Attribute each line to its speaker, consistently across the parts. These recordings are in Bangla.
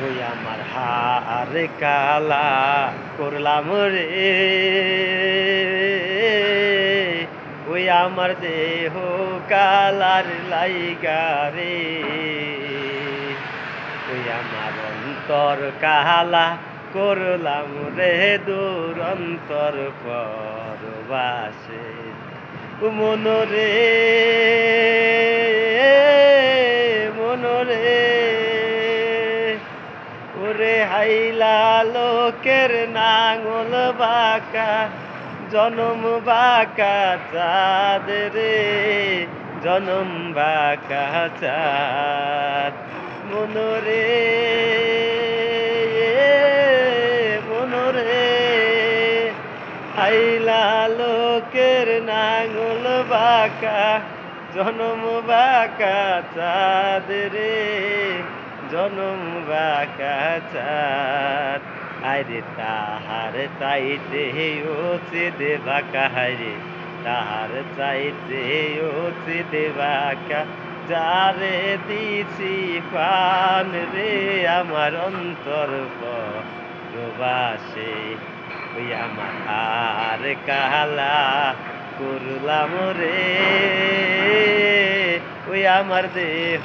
Speaker 1: ওই আমার হার কালা করলাম রে, ওই আমার দেহ কালার লাইগা রে, ওই আমার অন্তর কালা করলাম রে দুরন্তর পরবাসে মনরে, মনরে ওরে হাইলা লোকের নাঙল বাঁকা জনম বাঁকা চাঁদ রে, জনম বাঁকা চাঁদ মনরে, মনরে হাইলা লোকের নাঙল বাঁকা জনম বাঁকা চাঁদ রে, জনম বাঁকা চাঁদ আরে তাহার চাইতে উচিত বাঁকা রে, তাহার চাইতে উচিত বাঁকা যারে দিছি পান রে আমার অন্তর প্রবাসে, ওই আমার হার কালা করলাম রে, ওই আমার দেহ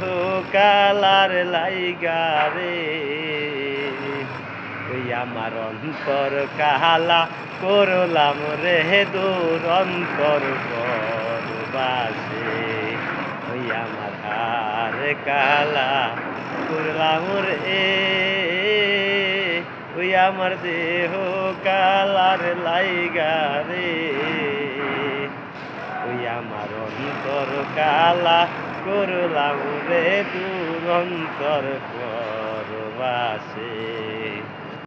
Speaker 1: কালার লাইগা রে, ওই আমার অন্তর কালা করলাম রে দুরন্তর পরবাসে, ওই আমার হার কালা করলাম রে, ওই আমার দেহ কালার লাইগা রে, ওই আমার অন্তর কালা করলাম রে দুরন্তর পরবাসে।